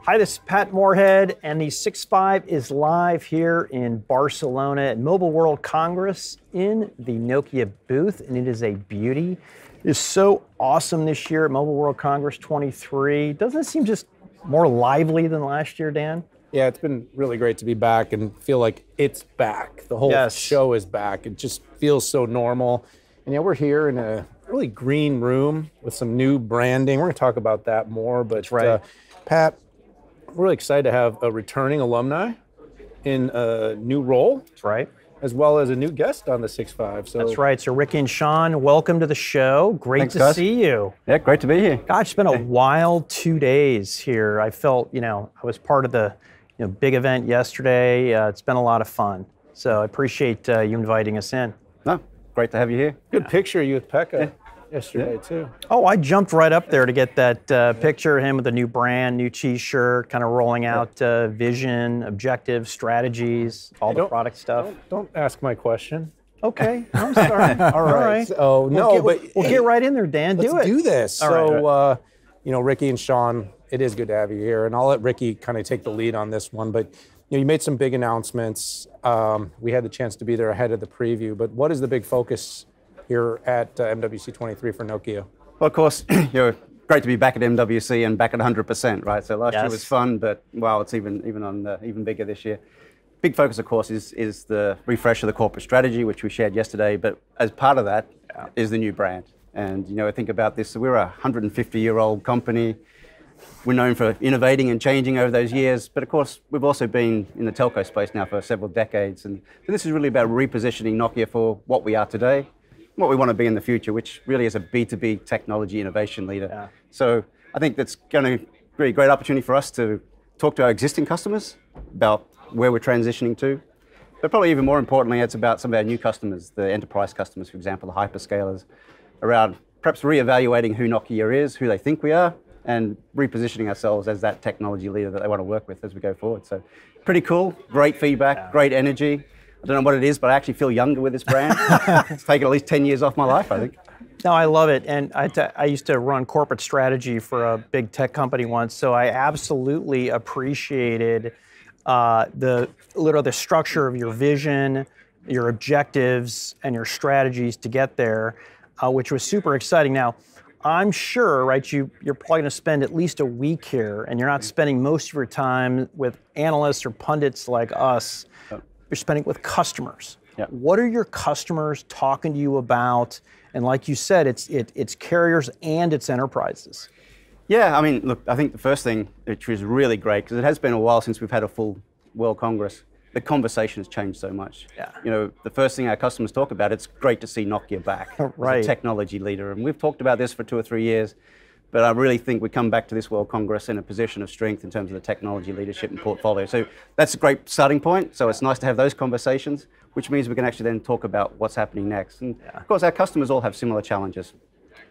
Hi, this is Pat Moorhead, and the 6.5 is live here in Barcelona at Mobile World Congress in the Nokia booth, and it is a beauty. It is so awesome this year at Mobile World Congress 23. Doesn't it seem just more lively than last year, Dan? Yeah, it's been really great to be back and feel like it's back. The whole show is back. It just feels so normal. And yeah, we're here in a really green room with some new branding. We're going to talk about that more. But Pat, we're really excited to have a returning alumni in a new role. That's right. As well as a new guest on the 6.5. So that's right. So Ricky and Shaun, welcome to the show. Great to see you. Yeah, great to be here. Gosh, it's been a wild 2 days here. I felt, I was part of the big event yesterday. It's been a lot of fun. So I appreciate you inviting us in. No, great to have you here. Good picture of you with Pekka yesterday too. Oh, I jumped right up there to get that picture of him with the new brand, new t-shirt, kind of rolling out vision, objectives, strategies, all the product stuff. Don't ask my question. Okay, I'm sorry. All right. Oh no, we'll get right in there, Dan. Let's do this. All right. Ricky and Shaun, it is good to have you here, and I'll let Ricky kind of take the lead on this one. But you made some big announcements. We had the chance to be there ahead of the preview. But what is the big focus here at MWC 23 for Nokia? Well, of course, great to be back at MWC and back at 100%, right? So last year was fun, but wow, it's even bigger this year. Big focus, of course, is the refresh of the corporate strategy, which we shared yesterday. But as part of that is the new brand. And I think about this. So we're a 150-year-old company. We're known for innovating and changing over those years, but of course, we've also been in the telco space now for several decades. And so this is really about repositioning Nokia for what we are today, what we want to be in the future, which really is a B2B technology innovation leader. Yeah. So I think that's going to be a great opportunity for us to talk to our existing customers about where we're transitioning to. But probably even more importantly, it's about some of our new customers, the enterprise customers, for example, the hyperscalers, around perhaps reevaluating who Nokia is, who they think we are, and repositioning ourselves as that technology leader that they want to work with as we go forward. So pretty cool, great feedback, great energy. I don't know what it is, but I actually feel younger with this brand. It's taken at least 10 years off my life, I think. No, I love it. And I used to run corporate strategy for a big tech company once, so I absolutely appreciated the structure of your vision, your objectives, and your strategies to get there, which was super exciting. Now, I'm sure, right, you're probably going to spend at least a week here, and you're not spending most of your time with analysts or pundits like us. You're spending it with customers. Yep. What are your customers talking to you about? And like you said, it's carriers and it's enterprises. Yeah, I mean, look, I think the first thing, which is really great, because it has been a while since we've had a full World Congress, the conversation has changed so much. Yeah. The first thing our customers talk about, it's great to see Nokia back as a technology leader. And we've talked about this for 2 or 3 years, but I really think we come back to this World Congress in a position of strength in terms of the technology leadership and portfolio. So that's a great starting point. So it's nice to have those conversations, which means we can actually then talk about what's happening next. And of course, our customers all have similar challenges.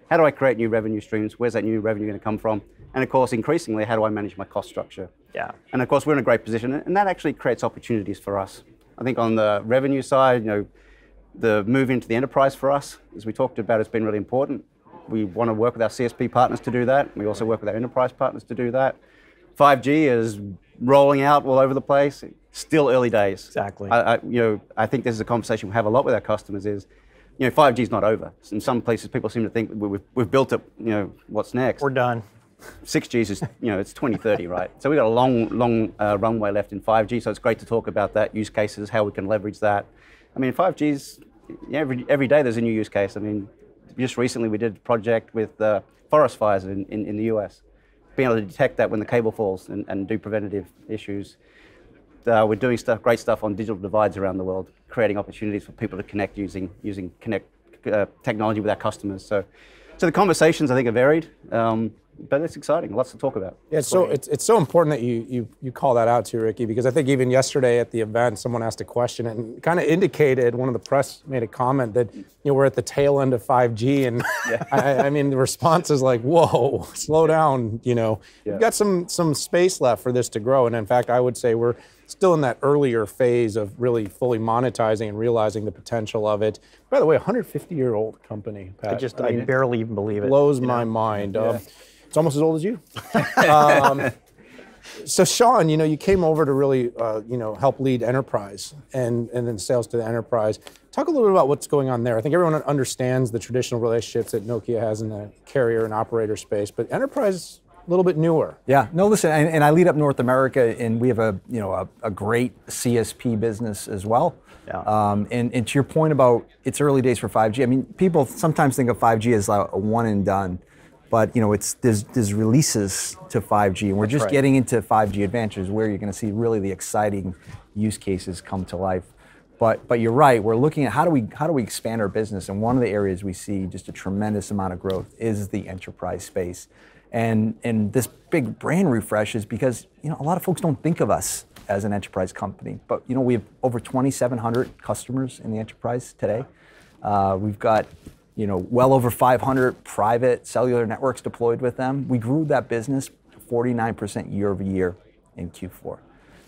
How do I create new revenue streams? Where's that new revenue going to come from? And of course, increasingly, how do I manage my cost structure? Yeah. And of course, we're in a great position, and that actually creates opportunities for us. I think on the revenue side, the move into the enterprise for us, as we talked about, has been really important. We want to work with our CSP partners to do that. We also work with our enterprise partners to do that. 5G is rolling out all over the place. Still early days. Exactly. I think this is a conversation we have a lot with our customers is, 5G is not over. In some places, people seem to think we've built it, what's next? We're done. 6G is, it's 2030, right? So we've got a long runway left in 5G, so it's great to talk about that, use cases, how we can leverage that. I mean, 5G's, every day there's a new use case. I mean, just recently we did a project with forest fires in the US, being able to detect that when the cable falls and do preventative issues. We're doing great stuff on digital divides around the world, creating opportunities for people to connect using technology with our customers. So the conversations, I think, are varied. But it's exciting, lots to talk about. Yeah, it's so important that you call that out too, Ricky, because I think even yesterday at the event, someone asked a question and kind of indicated, one of the press made a comment that we're at the tail end of 5G, and I mean the response is like, whoa, slow down. We've got some space left for this to grow, and in fact, I would say we're still in that earlier phase of really fully monetizing and realizing the potential of it. By the way, 150-year-old company, Pat. I barely even believe it. Blows my mind. It's almost as old as you. So Shaun, you came over to really, help lead enterprise and then sales to the enterprise. Talk a little bit about what's going on there. I think everyone understands the traditional relationships that Nokia has in the carrier and operator space, but enterprise a little bit newer. Yeah, no, listen, and I lead up North America, and we have a great CSP business as well. Yeah. And to your point about it's early days for 5G. I mean, people sometimes think of 5G as a one and done, but there's releases to 5G, and we're just getting into 5G Advantage, where you're going to see really the exciting use cases come to life. But you're right. We're looking at how do we expand our business, and one of the areas we see just a tremendous amount of growth is the enterprise space. And this big brand refresh is because a lot of folks don't think of us as an enterprise company, but we have over 2,700 customers in the enterprise today. We've got well over 500 private cellular networks deployed with them. We grew that business 49% year over year in Q4.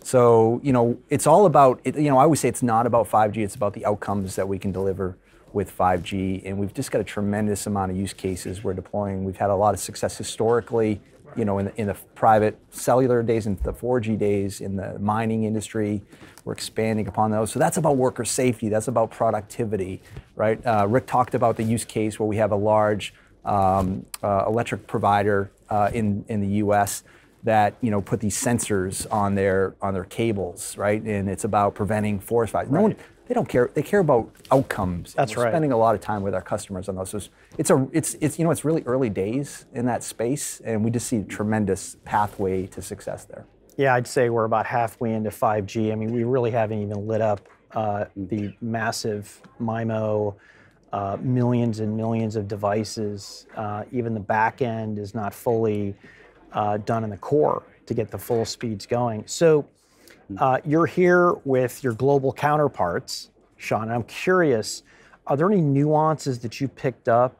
So it's all about I always say it's not about 5G. It's about the outcomes that we can deliver with 5G, and we've just got a tremendous amount of use cases we're deploying. We've had a lot of success historically, in the private cellular days, in the 4G days, in the mining industry. We're expanding upon those. So that's about worker safety. That's about productivity, right? Rick talked about the use case where we have a large electric provider in the U.S. that put these sensors on their cables, right? And it's about preventing forest fires. No one. They don't care. They care about outcomes. That's right. We're spending a lot of time with our customers on those. So it's really early days in that space, and we just see a tremendous pathway to success there. Yeah, I'd say we're about halfway into 5G. I mean, we really haven't even lit up the massive MIMO, millions and millions of devices. Even the back end is not fully done in the core to get the full speeds going. So. You're here with your global counterparts, Shaun, and I'm curious, are there any nuances that you picked up,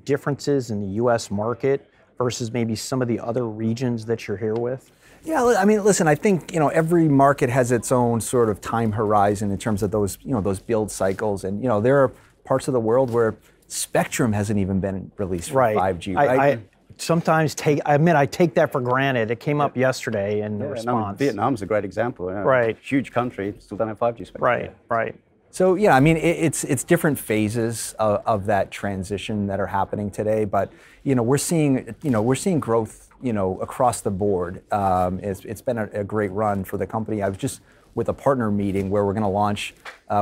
differences in the U.S. market versus maybe some of the other regions that you're here with? Yeah, I mean, listen, I think every market has its own sort of time horizon in terms of those those build cycles, and there are parts of the world where spectrum hasn't even been released for 5G, right? Sometimes I take that for granted. It came up yesterday in the response. Vietnam's a great example. Right. Huge country, still don't have 5G spectrum. Right. So yeah, I mean, it's different phases of that transition that are happening today, but we're seeing growth across the board. It's been a great run for the company. I was just with a partner meeting where we're going to launch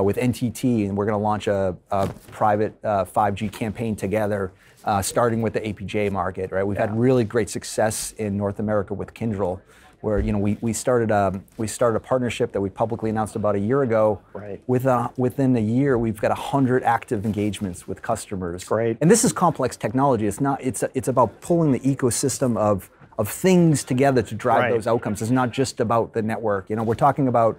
with NTT, and we're going to launch a private 5G campaign together. Starting with the APJ market, right? We've had really great success in North America with Kyndryl, where we started a partnership that we publicly announced about a year ago. Right. Within a year, we've got 100 active engagements with customers. Great. And this is complex technology. It's about pulling the ecosystem of things together to drive those outcomes. It's not just about the network. We're talking about.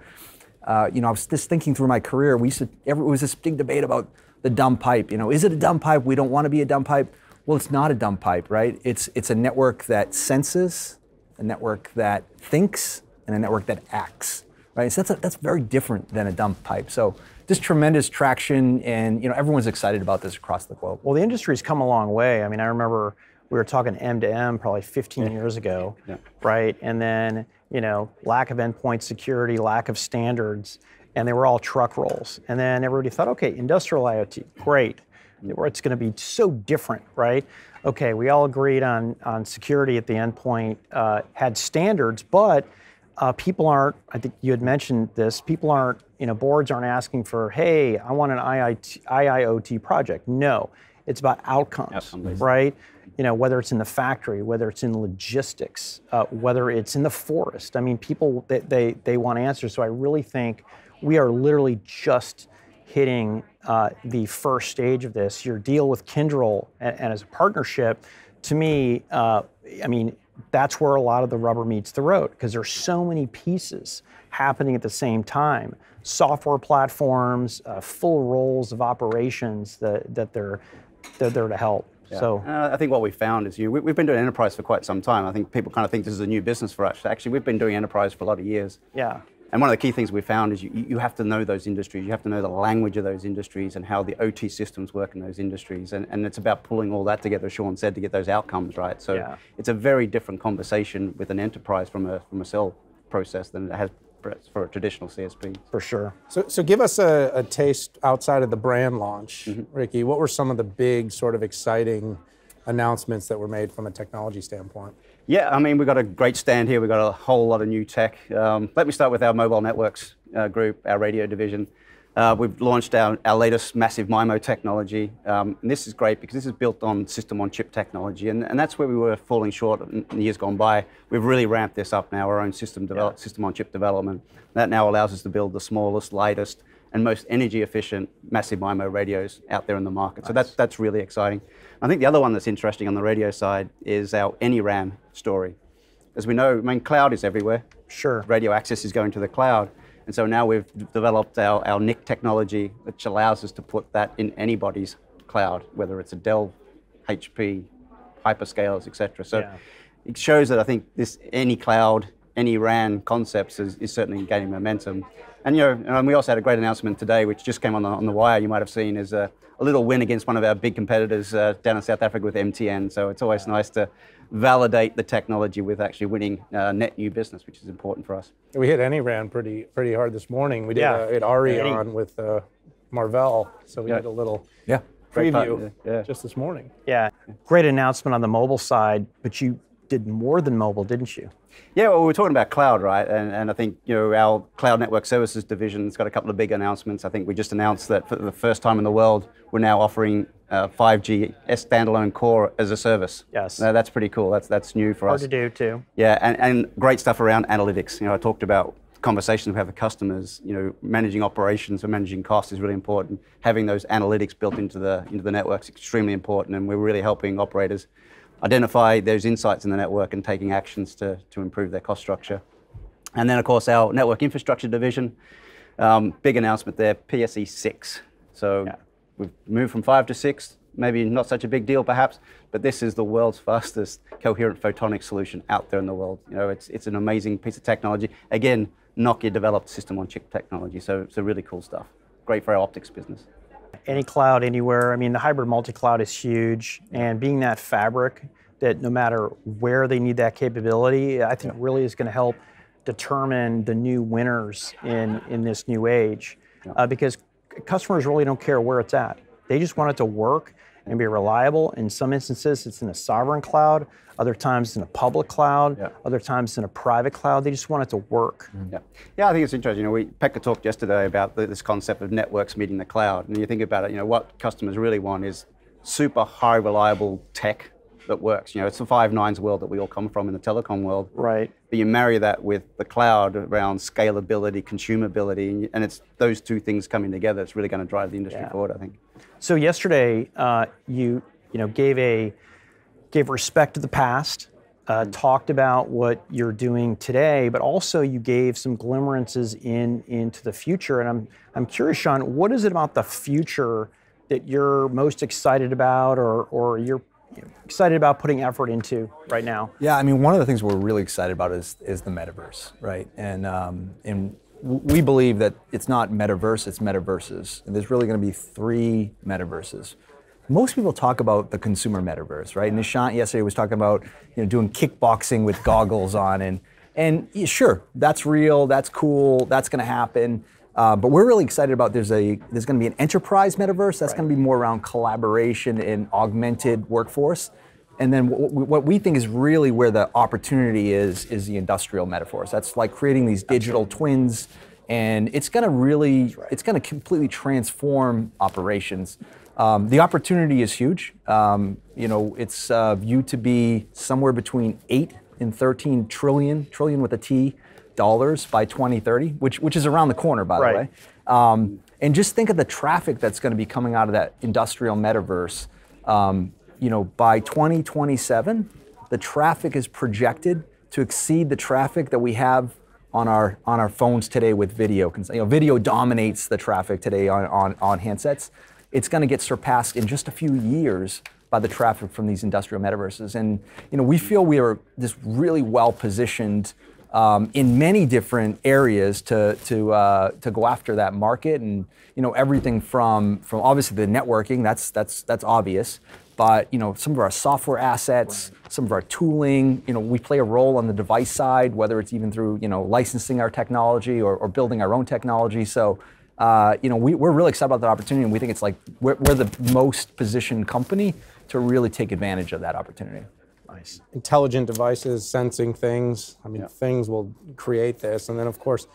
I was just thinking through my career. It was this big debate about the dumb pipe. Is it a dumb pipe? We don't want to be a dumb pipe. Well, it's not a dumb pipe, right? It's a network that senses, a network that thinks, and a network that acts, right? So that's very different than a dumb pipe. So just tremendous traction, and everyone's excited about this across the globe. Well, the industry's come a long way. I mean, I remember we were talking M2M probably 15 years ago, right? And then lack of endpoint security, lack of standards. And they were all truck rolls. And then everybody thought, okay, industrial IoT, great. It's going to be so different, right? Okay, we all agreed on security at the endpoint, had standards, but people aren't, I think you had mentioned this, people aren't, boards aren't asking for, hey, I want an IIoT project. No, it's about outcomes, right? Whether it's in the factory, whether it's in logistics, whether it's in the forest. I mean, people, they want answers. So I really think we are literally just hitting the first stage of this. Your deal with Kyndryl and as a partnership, to me, I mean, that's where a lot of the rubber meets the road, because there's so many pieces happening at the same time. Software platforms, full roles of operations that they're there to help. Yeah. So I think what we found is we've been doing enterprise for quite some time. I think people kind of think this is a new business for us. Actually, we've been doing enterprise for a lot of years. yeah. And one of the key things we found is you have to know those industries, you have to know the language of those industries and how the OT systems work in those industries. And it's about pulling all that together, as Shaun said, to get those outcomes, right? So it's a very different conversation with an enterprise from a sell process than it has for a traditional CSP. For sure. So give us a taste outside of the brand launch, Ricky. What were some of the big sort of exciting announcements that were made from a technology standpoint? Yeah, I mean, we've got a great stand here. We've got a whole lot of new tech. Let me start with our mobile networks group, our radio division. We've launched our latest massive MIMO technology. And this is great because this is built on system-on-chip technology, and that's where we were falling short in years gone by. We've really ramped this up now, our own system-on-chip development. That now allows us to build the smallest, lightest, and most energy-efficient massive MIMO radios out there in the market. Nice. So that's really exciting. I think the other one that's interesting on the radio side is our AnyRAN story. As we know, I mean, cloud is everywhere. Sure. Radio access is going to the cloud. And so now we've developed our NIC technology, which allows us to put that in anybody's cloud, whether it's a Dell, HP, hyperscalers, et cetera. So it shows that I think this any cloud, any RAN concepts is certainly gaining momentum. And and we also had a great announcement today, which just came on the wire, you might have seen, is a little win against one of our big competitors down in South Africa with MTN. So it's always nice to validate the technology with actually winning net new business, which is important for us. We hit AnyRAN pretty hard this morning. We did Ari on with Marvell, so we did a little preview just this morning. Yeah, great announcement on the mobile side, but you did more than mobile, didn't you? Yeah, well, we're talking about cloud, right? And I think our Cloud Network Services division's got a couple of big announcements. I think we just announced that for the first time in the world, we're now offering 5G standalone core as a service. Yes. That's pretty cool. That's new for us. Hard to do too. Yeah, and great stuff around analytics. I talked about conversations we have with customers. Managing operations or managing costs is really important. Having those analytics built into the network is extremely important, and we're really helping operators identify those insights in the network and taking actions to improve their cost structure. And then, of course, our network infrastructure division, big announcement there, PSE 6. So we've moved from 5 to 6, maybe not such a big deal perhaps, but this is the world's fastest coherent photonic solution out there in the world. It's an amazing piece of technology. Again, Nokia developed system-on-chip technology, so really cool stuff. Great for our optics business. Any cloud, anywhere. I mean, the hybrid multi-cloud is huge, and being that fabric that no matter where they need that capability, I think really is going to help determine the new winners in this new age, because customers really don't care where it's at. They just want it to work and be reliable. In some instances, it's in a sovereign cloud. Other times it's in a public cloud. Other times it's in a private cloud. They just want it to work. Yeah, I think it's interesting. Pekka talked yesterday about this concept of networks meeting the cloud. And you think about it, what customers really want is super high reliable tech that works. It's the 5 nines world that we all come from in the telecom world. Right. But you marry that with the cloud around scalability, consumability, and it's those two things coming together. It's really going to drive the industry forward, I think. So yesterday, you gave respect to the past, talked about what you're doing today, but also you gave some glimmerances into the future. And I'm curious, Shaun, what is it about the future that you're most excited about, or you're excited about putting effort into right now? Yeah, I mean, one of the things we're really excited about is the metaverse, right? And we believe that it's not metaverse, it's metaverses. And there's really going to be 3 metaverses. Most people talk about the consumer metaverse, right? And Shaun yesterday was talking about doing kickboxing with goggles on, and sure, that's real, that's cool, that's going to happen. But we're really excited about there's going to be an enterprise metaverse that's going to be more around collaboration and augmented workforce. And then what we think is really where the opportunity is the industrial metaverse. That's like creating these digital twins, and it's going to it's going to completely transform operations. The opportunity is huge. It's viewed to be somewhere between 8 and 13 trillion with a T, dollars by 2030, which is around the corner, by the way. And just think of the traffic that's going to be coming out of that industrial metaverse. By 2027, the traffic is projected to exceed the traffic that we have on our phones today with video. Video dominates the traffic today on handsets. It's going to get surpassed in just a few years by the traffic from these industrial metaverses. And we feel we are just really well positioned in many different areas to go after that market, and everything from obviously the networking, that's obvious, but some of our software assets, some of our tooling, we play a role on the device side, whether it's even through licensing our technology or building our own technology. So we're really excited about that opportunity, and we think it's like we're the most positioned company to really take advantage of that opportunity. Nice. Intelligent devices, sensing things. I mean, things will create this. And then, of course,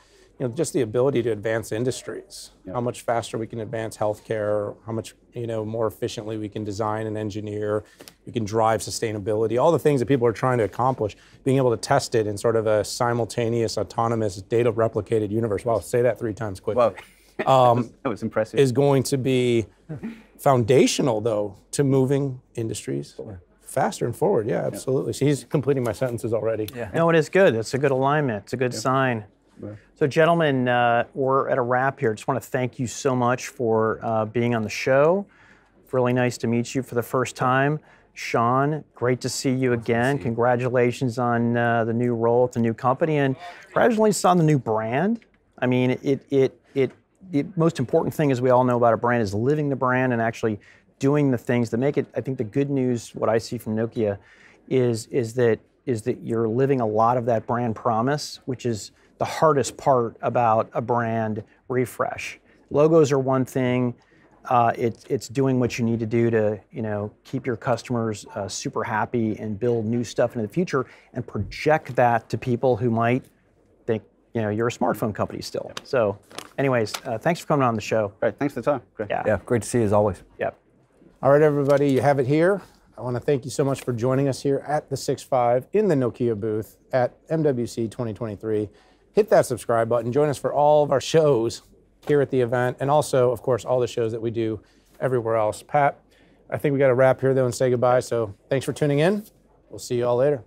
just the ability to advance industries. How much faster we can advance healthcare, how much, more efficiently we can design and engineer, we can drive sustainability, all the things that people are trying to accomplish, being able to test it in sort of a simultaneous, autonomous, data replicated universe. Wow, say that 3 times quickly. Wow. That was impressive. Is going to be foundational, though, to moving industries faster and forward. Yeah, absolutely. So he's completing my sentences already. Yeah. No, it is good. It's a good alignment. It's a good sign. Yeah. So, gentlemen, we're at a wrap here. Just want to thank you so much for being on the show. Really nice to meet you for the first time. Shaun, great to see you again. Congratulations on the new role at the new company, and congratulations on the new brand. I mean, the most important thing, as we all know about a brand, is living the brand and actually doing the things that make it. I think the good news, what I see from Nokia, is that you're living a lot of that brand promise, which is the hardest part about a brand refresh. Logos are one thing. It's doing what you need to do to keep your customers super happy and build new stuff into the future and project that to people who might think you're a smartphone company still. So, anyways, thanks for coming on the show. Great, thanks for the time. Great. Yeah, great to see you as always. Yeah. All right, everybody, you have it here. I want to thank you so much for joining us here at the 6.5 in the Nokia booth at MWC 2023. Hit that subscribe button. Join us for all of our shows here at the event, and also, of course, all the shows that we do everywhere else. Pat, I think we got to wrap here, though, and say goodbye. So thanks for tuning in. We'll see you all later.